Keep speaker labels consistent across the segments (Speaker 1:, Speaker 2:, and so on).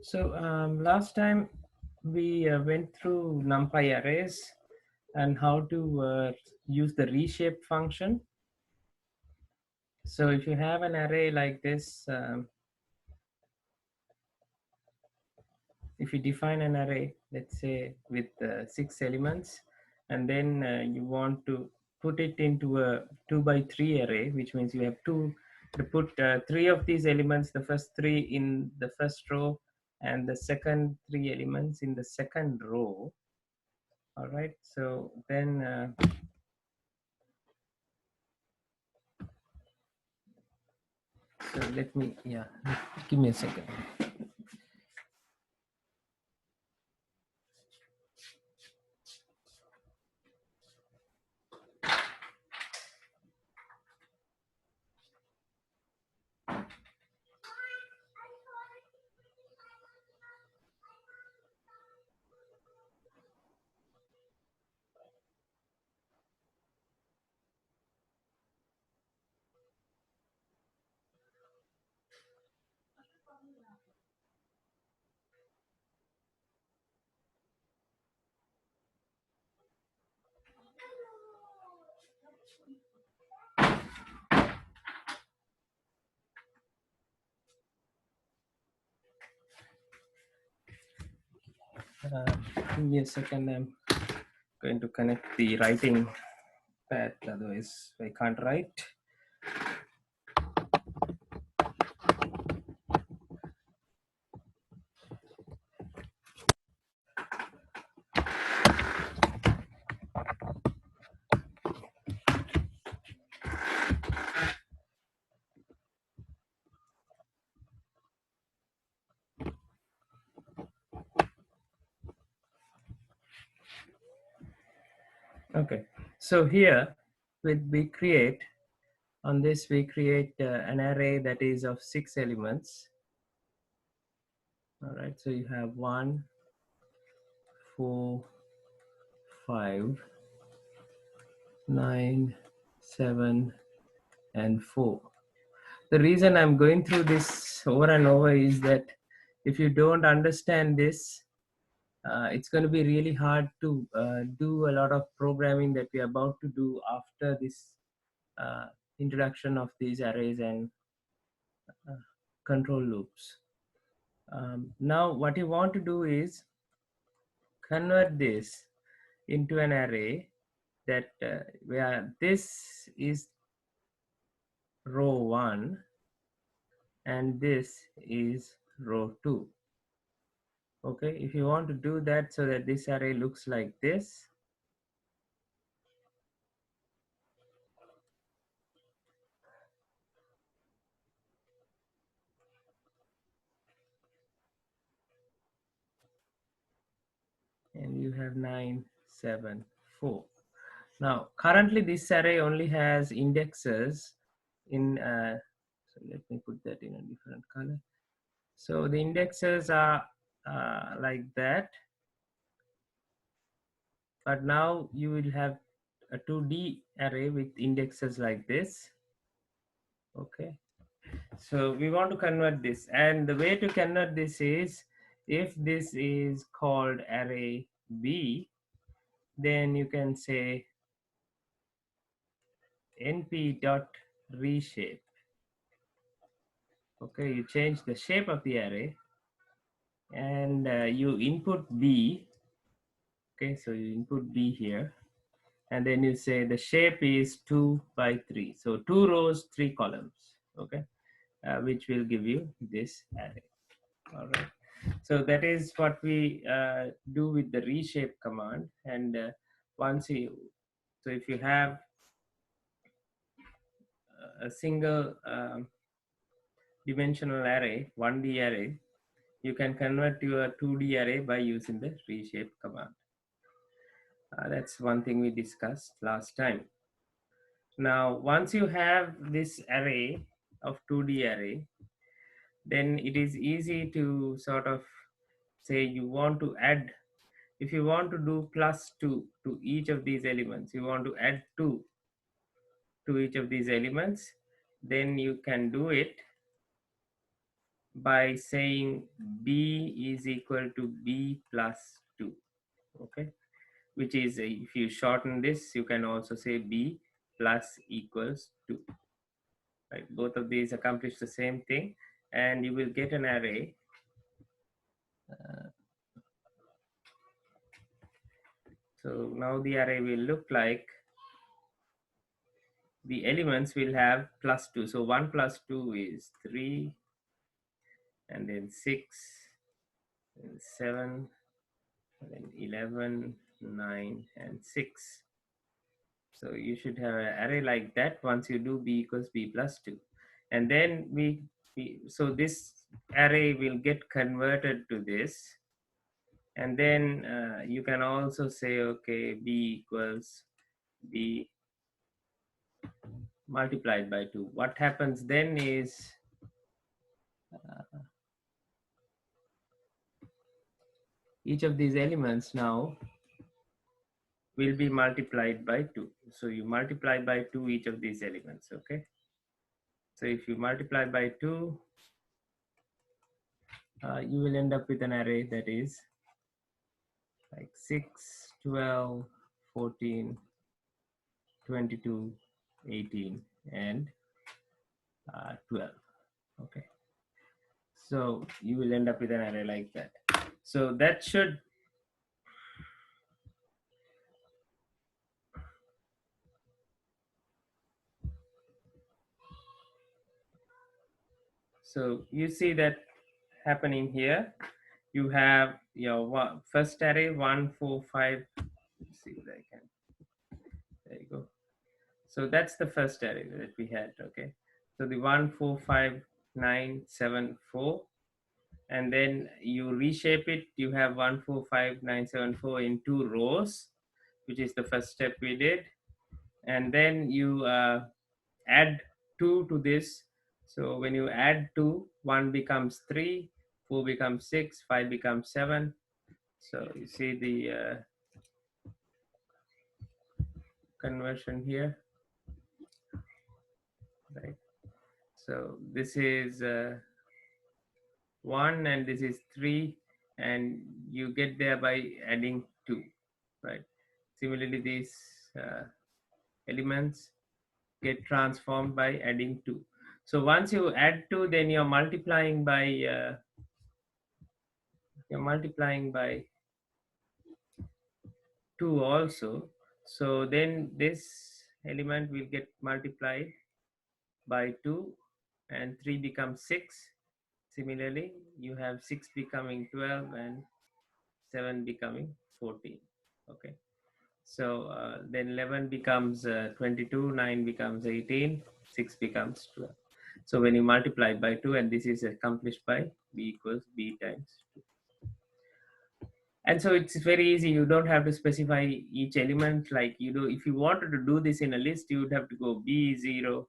Speaker 1: So last time we went through NumPy arrays and how to use the reshape function. So if you have an array like this, if you define an array, let's say with 6 elements, and then you want to put it into a 2 by 3 array, which means you have to put 3 of these elements, the first 3 in the first row and the second 3 elements in the second row. All right, so then so let me, give me a second. Give me a second. I'm going to connect the writing pad, otherwise I can't write. Okay, so here we create, on this we create an array that is of 6 elements. All right, so you have 1, 4, 5, 9, 7, and 4. The reason I'm going through this over and over is that if you don't understand this, it's going to be really hard to do a lot of programming that we're about to do after this introduction of these arrays and control loops. Now what you want to do is convert this into an array that where this is row 1 and this is row 2. Okay, if you want to do that so that this array looks like this, and you have 9, 7, 4. Now currently this array only has indexes in so let me put that in a different color. So the indexes are like that, but now you will have a 2D array with indexes like this. Okay, so we want to convert this, and the way to convert this is, if this is called array B, then you can say np dot reshape. Okay, you change the shape of the array and you input B. Okay, so you input B here, and then you say the shape is 2 by 3, so 2 rows 3 columns. Okay, which will give you this array. All right, so that is what we do with the reshape command. And once you, so if you have a single dimensional array, 1D array, you can convert to a 2D array by using the reshape command. That's one thing we discussed last time. Now, once you have this array of 2D array, then it is easy to sort of say you want to add, if you want to do +2 to each of these elements, you want to add 2 to each of these elements, then you can do it by saying b is equal to b plus 2. Okay, which is, if you shorten this, you can also say b plus equals 2. Right, both of these accomplish the same thing, and you will get an array. So now the array will look like, the elements will have plus 2. So 1 plus 2 is 3, and then 6, and 7, and then 11, 9, and 6. So you should have an array like that once you do b equals b plus 2. And then so this array will get converted to this. And then you can also say, okay, b equals b multiplied by 2. What happens then is, each of these elements now will be multiplied by 2. So you multiply by 2 each of these elements. Okay, so if you multiply by 2, you will end up with an array that is like 6, 12, 14, 22, 18, and 12. Okay, so you will end up with an array like that. So that should, so you see that happening here. You have your first array 1, 4, 5. Let's see what I can. There you go. So that's the first array that we had. Okay, so the 1, 4, 5, 9, 7, 4, and then you reshape it. You have 1, 4, 5, 9, 7, 4 in 2 rows, which is the first step we did. And then you add 2 to this. So when you add 2, 1 becomes 3, 4 becomes 6, 5 becomes 7. So you see the conversion here, right? So this is 1, and this is 3, and you get there by adding 2, right? Similarly, these elements get transformed by adding 2. So once you add 2, then you're multiplying by 2 also. So then this element will get multiplied by 2, and 3 becomes 6. Similarly, you have 6 becoming 12 and 7 becoming 14. Okay, so then 11 becomes 22, 9 becomes 18, 6 becomes 12. So when you multiply by 2, and this is accomplished by b equals b times 2. And so it's very easy. You don't have to specify each element like you do. If you wanted to do this in a list, you would have to go b0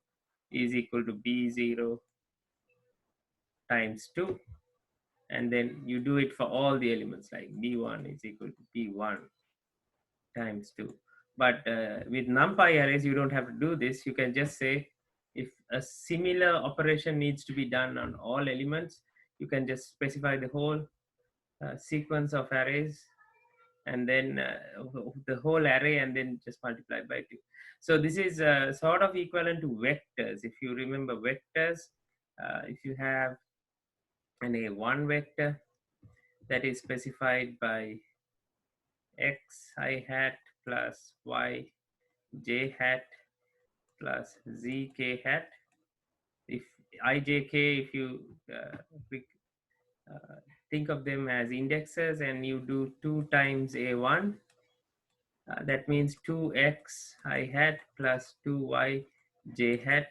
Speaker 1: is equal to b0 times 2. And then you do it for all the elements, like b1 is equal to b1 times 2. But with numpy arrays, you don't have to do this. You can just say, if a similar operation needs to be done on all elements, you can just specify the whole sequence of arrays, and then the whole array, and then just multiply by 2. So this is sort of equivalent to vectors. If you remember vectors, if you have an A1 vector that is specified by x I hat plus y j hat plus z k hat. If I j k, if you uh, think of them as indexes, and you do 2 times a1, that means 2x I hat plus 2y j hat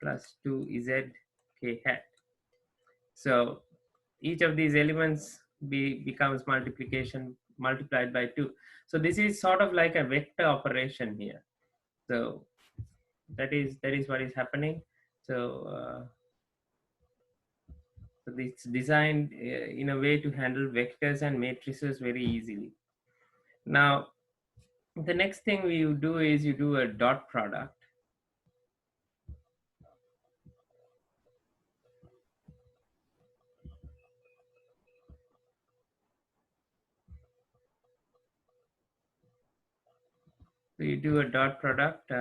Speaker 1: plus 2z k hat. So each of these elements becomes multiplied by 2. So this is sort of like a vector operation here. So that is what is happening. So so it's designed in a way to handle vectors and matrices very easily. Now the next thing you do is you do a dot product. So you do a dot product.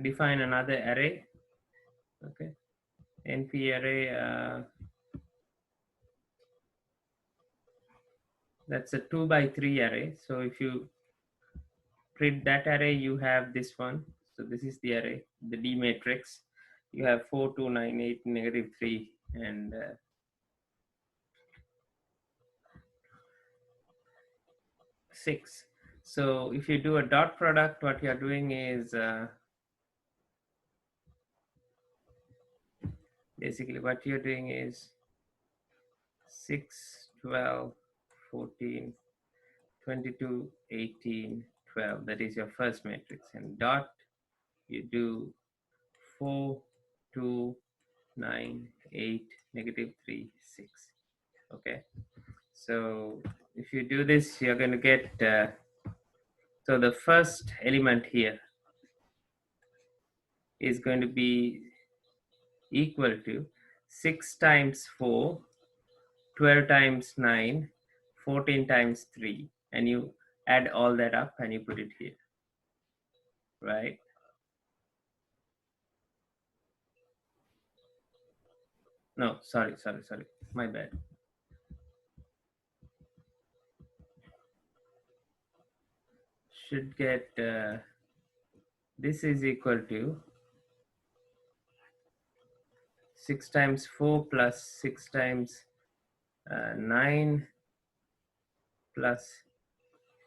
Speaker 1: Define another array. Okay, np array. That's a 2 by 3 array. So if you print that array, you have this one. So this is the array, the D matrix. You have 4, 2, 9, 8, negative 3, and 6. So if you do a dot product, what you're doing is basically what you're doing is 6, 12, 14, 22, 18, 12. That is your first matrix. And dot, you do 4, 2, 9, 8, negative 3, 6. Okay. So if you do this, you're going to get, so the first element here is going to be equal to 6 times 4, 12 times 9, 14 times 3. And you add all that up and you put it here, right? No, sorry. My bad. Should get, this is equal to 6 times 4 plus 6 times 9 plus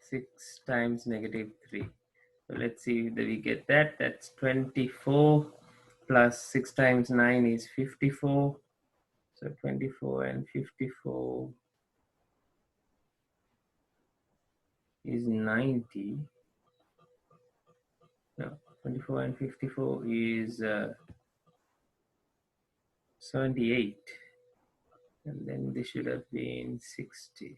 Speaker 1: 6 times negative 3. So let's see that we get that. That's 24 plus 6 times 9 is 54. So 24 and 54 is 90. No, 24 and 54 is 78. And then this should have been 60.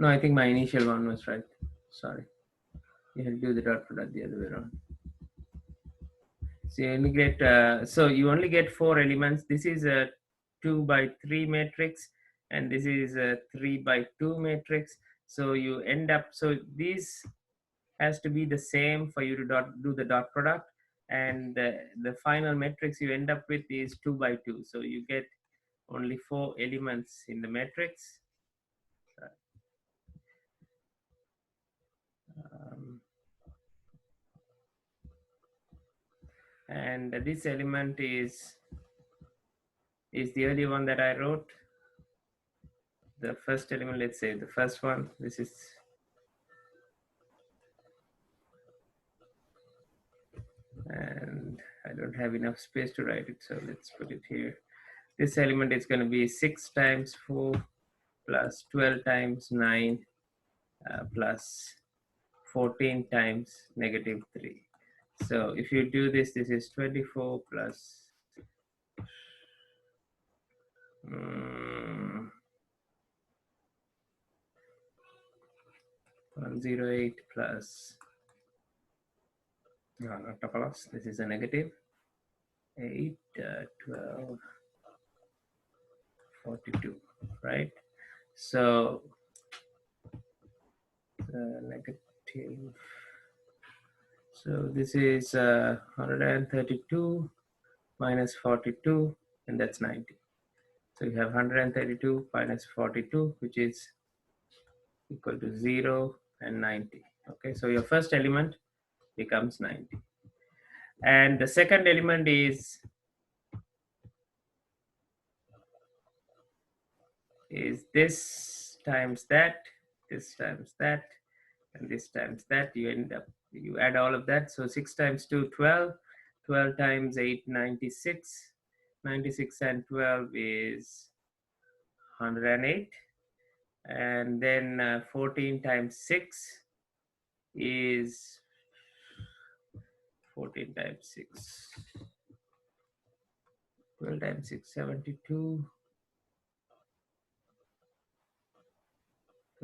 Speaker 1: No, I think my initial one was right. Sorry. You had to do the dot product the other way around. So you only get, you only get 4 elements. This is a 2 by 3 matrix, and this is a 3 by 2 matrix. So you end up, so this has to be the same for you to do the dot product, and the final matrix you end up with is 2 by 2. So you get only 4 elements in the matrix. Um, and this element is the early one that I wrote. The first element, let's say the first one, this is, and I don't have enough space to write it, so let's put it here. This element is going to be 6 times 4 plus 12 times 9 plus 14 times negative 3. So if you do this, this is 24 plus 108 plus, no, not a plus, this is a negative 8, 12, 42, right? So negative, so this is 132 minus 42, and that's 90. So you have 132 minus 42, which is equal to 0 and 90. Okay, so your first element becomes 90. And the second element is this times that, this times that, and this times that. You end up, you add all of that. So 6 times 2, 12. 12 times 8, 96. 96 and 12 is 108. And then 14 times 6 is 14 times 6. 12 times 6, 72.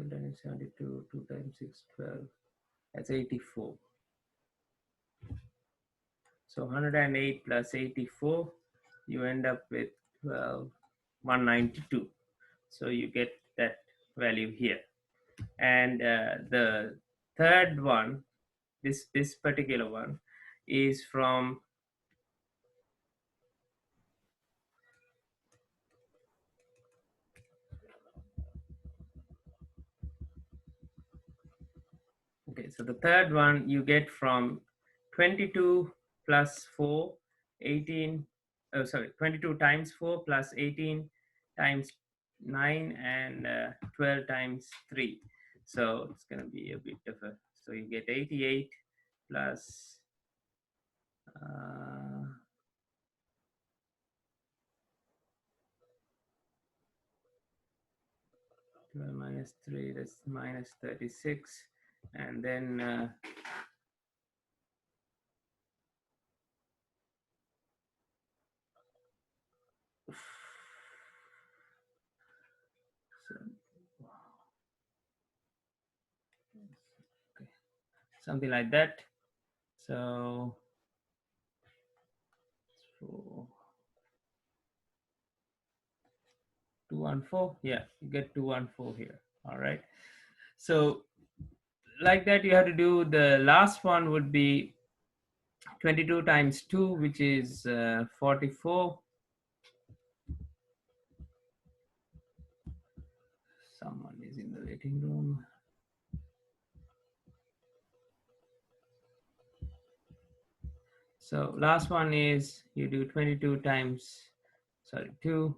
Speaker 1: 12 times 72, 2 times 6, 12. That's 84. So 108 plus 84, you end up with 192. So you get that value here. And the third one, this particular one, is from okay. So the third one you get from 22 plus 4, 18. Oh, sorry, 22 times 4 plus 18 times 9 and 12 times 3. So it's going to be a bit of a, so you get 88 plus 12 minus 3, that's minus 36. And then so, okay, something like that. So 214, yeah, you get 214 here. All right, so like that you have to do. The last one would be 22 times 2, which is 44. Someone is in the waiting room. So last one is you do 22 times, sorry, 2.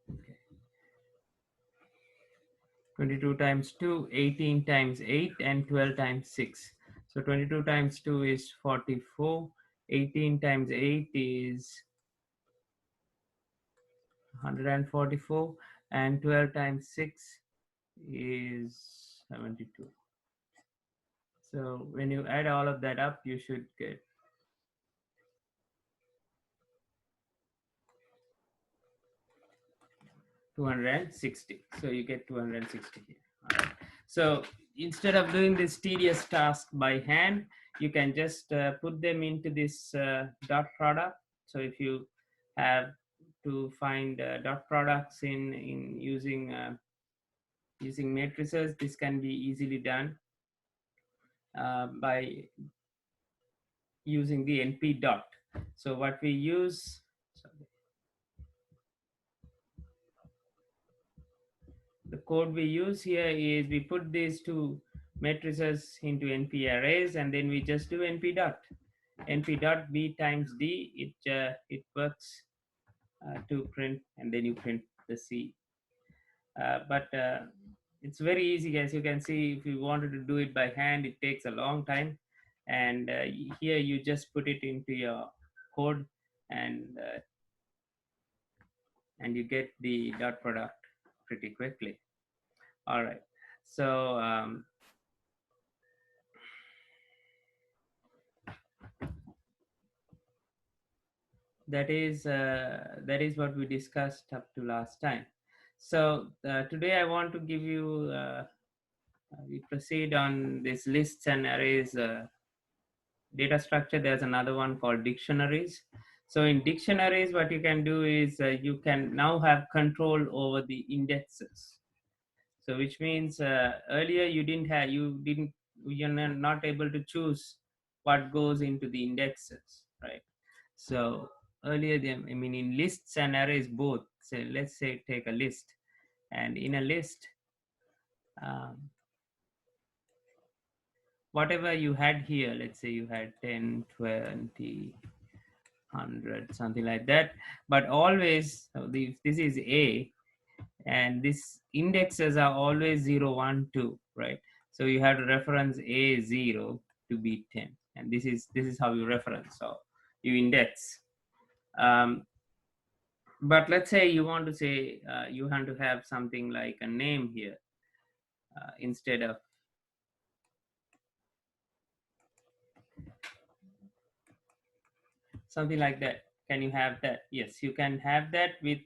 Speaker 1: Okay. 22 times 2, 18 times 8, and 12 times 6. So 22 times 2 is 44. 18 times 8 is 144. And 12 times 6 is 72. So when you add all of that up, you should get 260. So you get 260 here. All right. So instead of doing this tedious task by hand, you can just put them into this dot product. So if you have to find dot products in using matrices, this can be easily done by using the NP dot. So what we use, sorry, the code we use here is we put these two matrices into NP arrays, and then we just do NP dot. NP dot B times D, it works to print, and then you print the C. But it's very easy, guys. You can see if you wanted to do it by hand, it takes a long time. And here you just put it into your code, and you get the dot product pretty quickly. All right. So that is what we discussed up to last time. So today I want to give you we proceed on this lists and arrays data structure. There's another one called dictionaries. So in dictionaries, what you can do is you can now have control over the indexes. So which means earlier you're not able to choose what goes into the indexes, right? So earlier, I mean, in lists and arrays both. So let's say take a list, and in a list, whatever you had here, let's say you had 10, 20, 100, something like that. But always, so this is A, and these indexes are always 0, 1, 2, right? So you have to reference A0 to B10, and this is how you reference. So you index. But let's say you want to say you want to have something like a name here. instead of something like that. Can you have that? Yes, you can have that with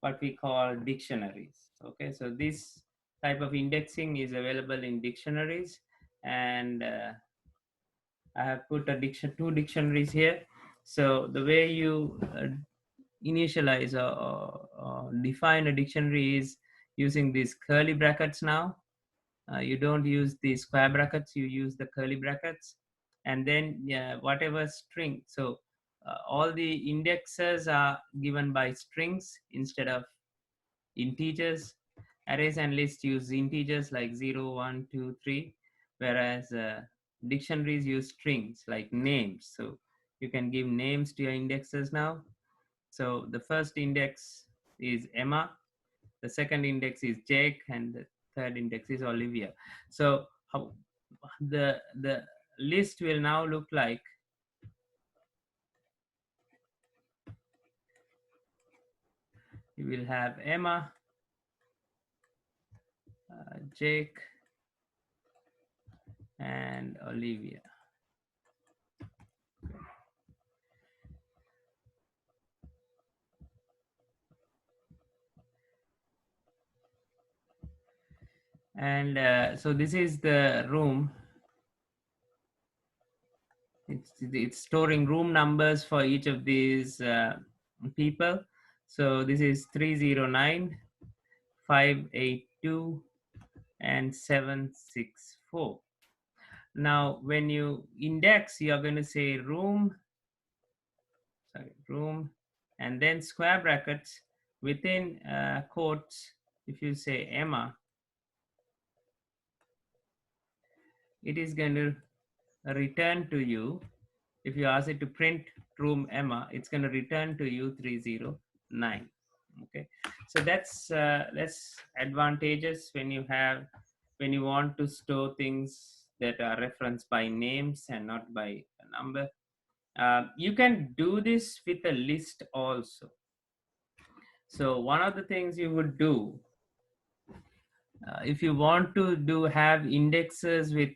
Speaker 1: what we call dictionaries. Okay, so this type of indexing is available in dictionaries, and I have put two dictionaries here. So the way you initialize or define a dictionary is using these curly brackets now. You don't use the square brackets, you use the curly brackets, and then whatever string. So all the indexes are given by strings instead of integers. Arrays and lists use integers like 0, 1, 2, 3, whereas dictionaries use strings like names. So you can give names to your indexes now. So the first index is Emma, the second index is Jake, and the third index is Olivia. So how the list will now look like. You will have Emma, Jake, and Olivia. And so this is the room. It's storing room numbers for each of these people. So this is 309, 582, and 764. Now, when you index, you're going to say room, and then square brackets within quotes. If you say Emma, it is going to return to you. If you ask it to print room Emma, it's going to return to you 309. Okay, so that's advantageous when you want to store things that are referenced by names and not by a number. You can do this with a list also. So one of the things you would do, if you want to have indexes with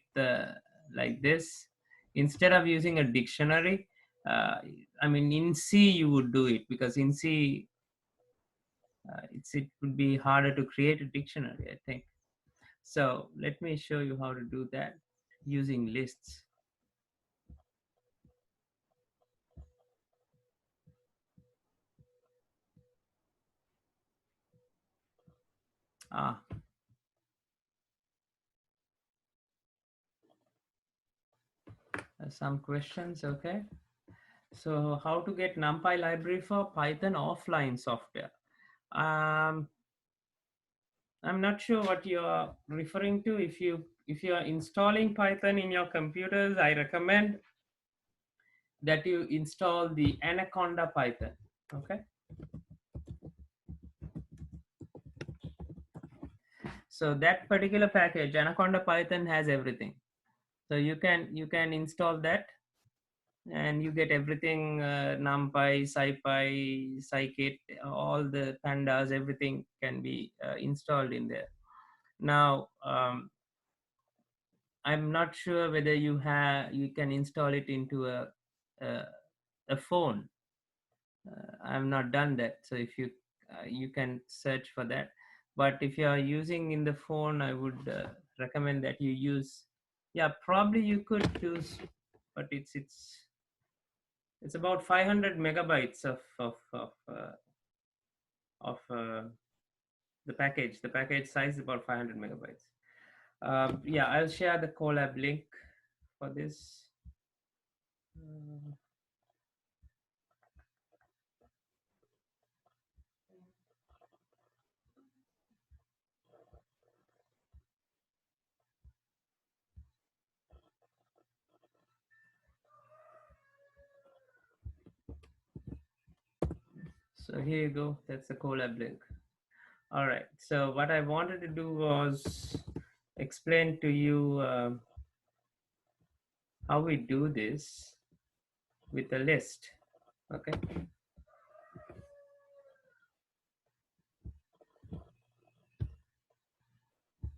Speaker 1: like this, instead of using a dictionary, uh, I mean in C you would do it, because in C it would be harder to create a dictionary, I think. So let me show you how to do that using lists. Some questions. Okay, so how to get NumPy library for Python offline software? um, I'm not sure what you're referring to. If you are installing Python in your computers, I recommend that you install the Anaconda Python. Okay, so that particular package, Anaconda Python, has everything. So you can install that, and you get everything, NumPy, SciPy, Scikit, all the pandas, everything can be installed in there. Now, I'm not sure whether you can install it into a, a phone. I've not done that. So if you can search for that. But if you are using in the phone, I would recommend that you use. Yeah, probably you could use, but it's about 500 megabytes of the package. The package size is about 500 megabytes. Yeah, I'll share the Colab link for this. So here you go. That's the Colab link. All right. So what I wanted to do was explain to you how we do this with a list. Okay.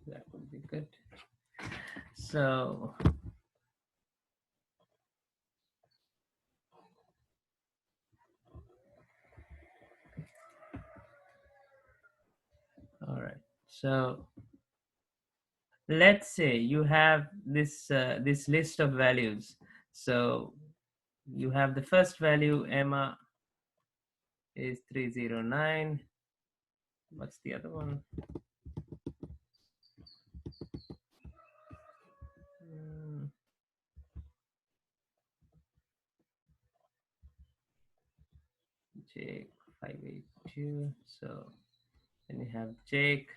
Speaker 1: That would So all right, so let's say you have this list of values. So you have the first value, Emma is 309. What's the other one? Jake 582. So then you have Jake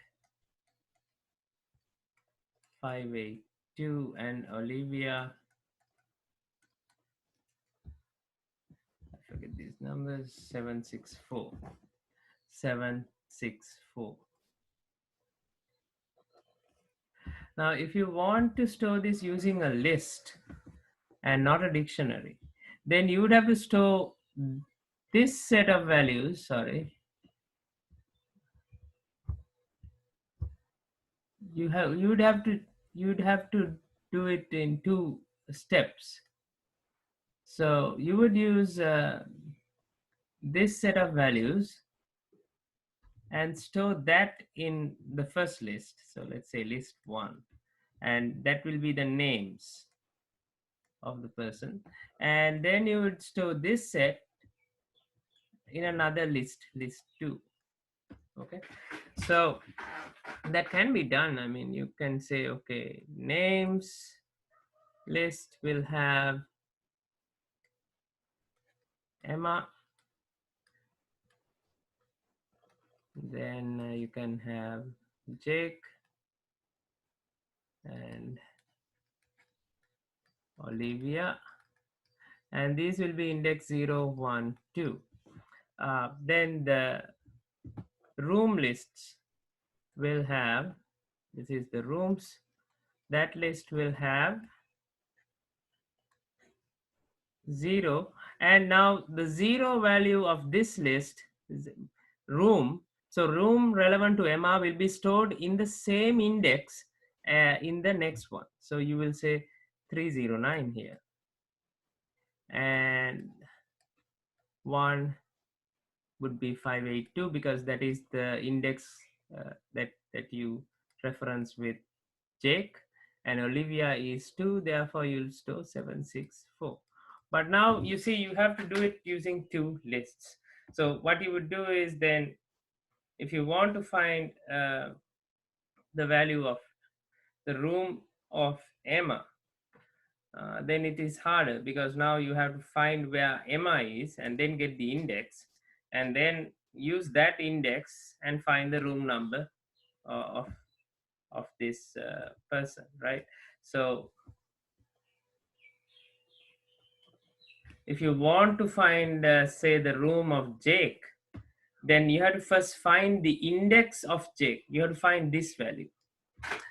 Speaker 1: 582 and Olivia, I forget these numbers, 764. 764. Now, if you want to store this using a list and not a dictionary, then you would have to store this set of values, sorry, you'd have to do it in two steps. So you would use this set of values and store that in the first list. So let's say list 1, and that will be the names of the person. And then you would store this set in another list, list 2. Okay, so that can be done. I mean, you can say, okay, names list will have Emma, then you can have Jake and Olivia, and these will be index 0, 1, 2. Then the room lists will have, this is the rooms, that list will have 0, and now the 0 value of this list is room. So room relevant to Emma will be stored in the same index in the next one. So you will say 309 here, and 1 would be 582 because that is the index that you reference with Jake, and Olivia is 2, therefore you'll store 764. But now you see you have to do it using two lists. So what you would do is, then if you want to find the value of the room of Emma, then it is harder because now you have to find where Emma is and then get the index and then use that index and find the room number of this person, right? So if you want to find say the room of Jake, then you have to first find the index of Jake. You have to find this value.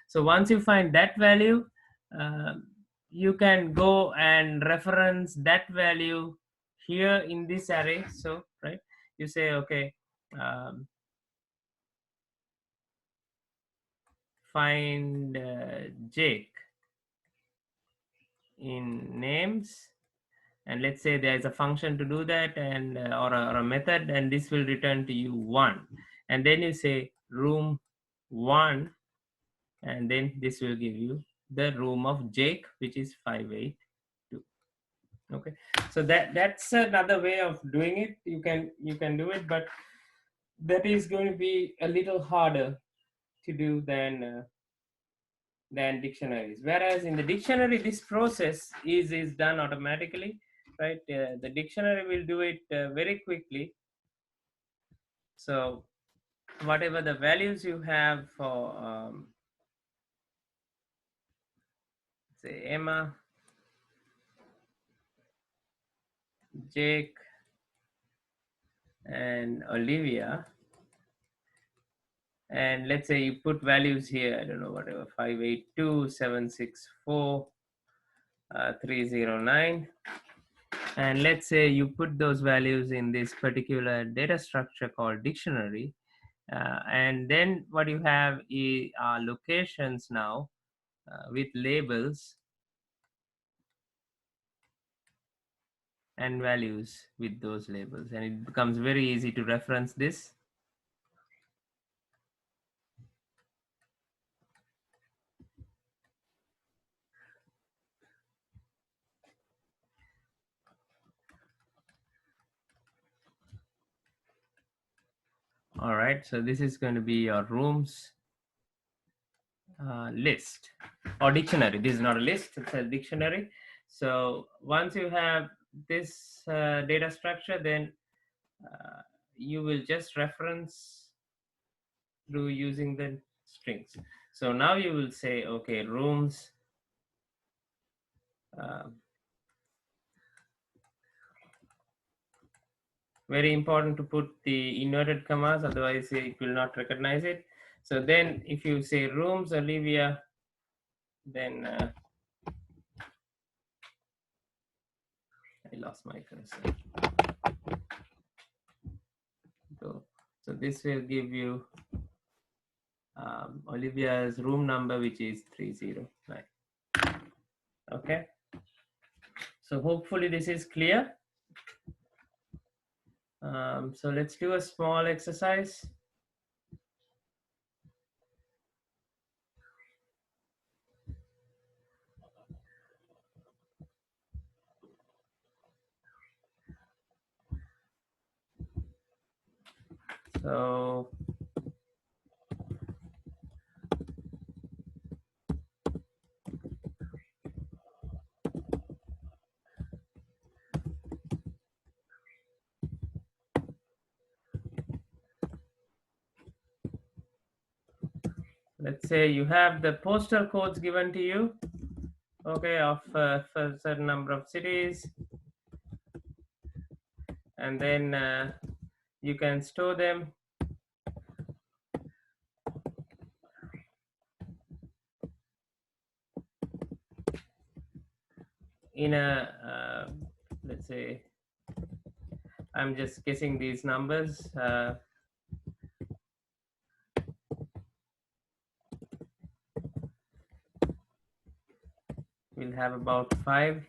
Speaker 1: So once you find that value, you can go and reference that value here in this array. So right, you say, okay, find Jake in names, and let's say there is a function to do that, and or a method, and this will return to you 1, and then you say room 1, and then this will give you the room of Jake, which is 582. Okay, so that's another way of doing it. You can do it, but that is going to be a little harder to do than dictionaries. Whereas in the dictionary, this process is done automatically, right? The dictionary will do it very quickly. So whatever the values you have for say Emma, Jake, and Olivia, and let's say you put values here, I don't know, whatever, 582, 764, 309, and let's say you put those values in this particular data structure called dictionary, and then what you have are locations now with labels and values with those labels, and it becomes very easy to reference this. All right, so this is going to be your rooms list or dictionary. This is not a list, it's a dictionary. So once you have this data structure, then you will just reference through using the strings. So now you will say, okay, rooms, very important to put the inverted commas, otherwise it will not recognize it. So then if you say rooms Olivia, then I lost my cursor. So this will give you Olivia's room number, which is 309. Okay, so hopefully this is clear. So let's do a small exercise. So let's say you have the postal codes given to you, okay, of for a certain number of cities, and then you can store them in a let's say, I'm just guessing these numbers. We'll have about 5.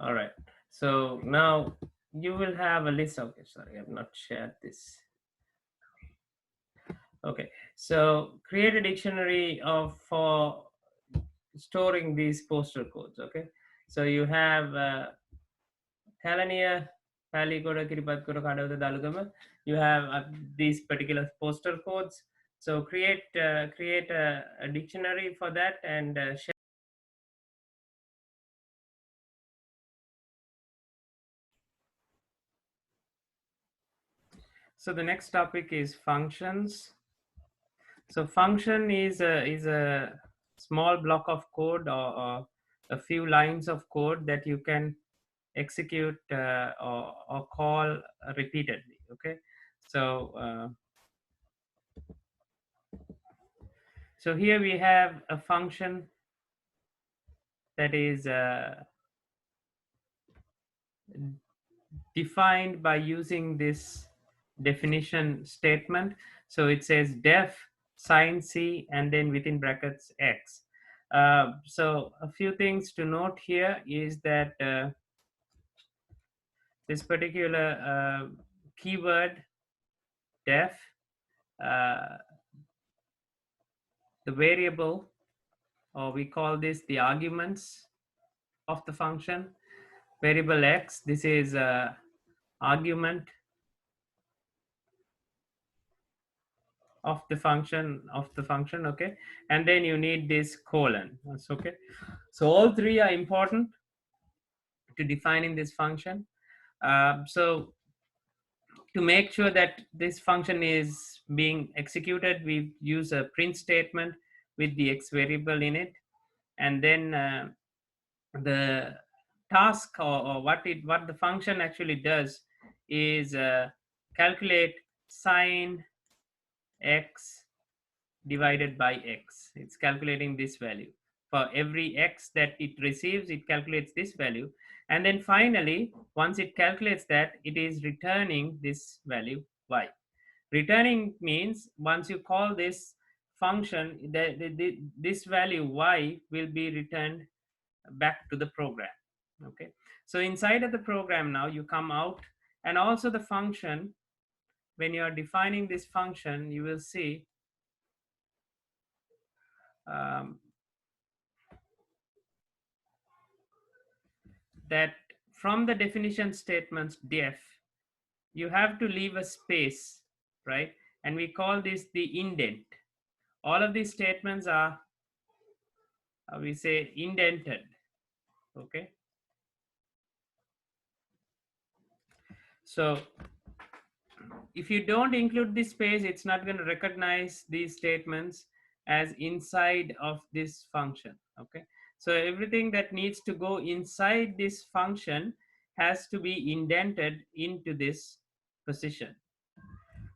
Speaker 1: All right, so now you will have a list. Okay, sorry, I've not shared this. Okay, so create a dictionary of for storing these postal codes. Okay, so you have Thalania, Paligoda, Kiripatkota, Kadavada, Dalugama. You have these particular postal codes. So create a dictionary for that and share. So the next topic is functions. So function is a small block of code, or a few lines of code that you can execute or call repeatedly. Okay, so so here we have a function that is defined by using this definition statement. So it says def sin c and then within brackets x. So a few things to note here is that this particular keyword def, uh, the variable, or we call this the arguments of the function. Variable x, this is argument of the function, okay, and then you need this colon. That's okay. So all three are important to defining this function. So to make sure that this function is being executed, we use a print statement with the x variable in it, and then the task, or what the function actually does is calculate sine x divided by x. It's calculating this value. For every x that it receives, it calculates this value. And then finally, once it calculates that, it is returning this value y. Returning means once you call this function, this value y will be returned back to the program. Okay. So inside of the program now you come out, and also the function, when you are defining this function, you will see um, that from the definition statements def, you have to leave a space, right? And we call this the indent. All of these statements are, we say, indented. Okay. So if you don't include this space, it's not going to recognize these statements as inside of this function. Okay. So everything that needs to go inside this function has to be indented into this position.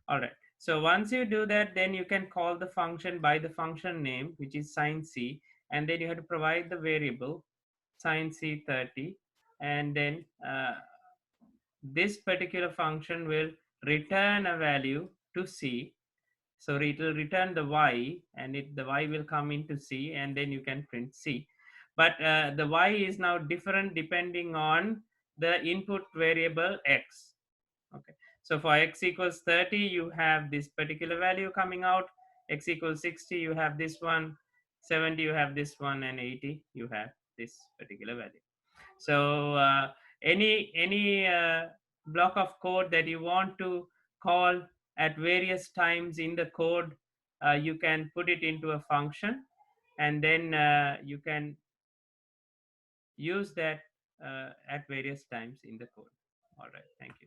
Speaker 1: All right. So once you do that, then you can call the function by the function name, which is sin c, and then you have to provide the variable sin c 30, and then this particular function will return a value to c. So it will return the y, and the y will come into c, and then you can print c. But the y is now different depending on the input variable x. Okay. So for x equals 30, you have this particular value coming out. X equals 60, you have this one. 70, you have this one, and 80, you have this particular value. So any block of code that you want to call at various times in the code, you can put it into a function, and then you can use that at various times in the code. All right, thank you.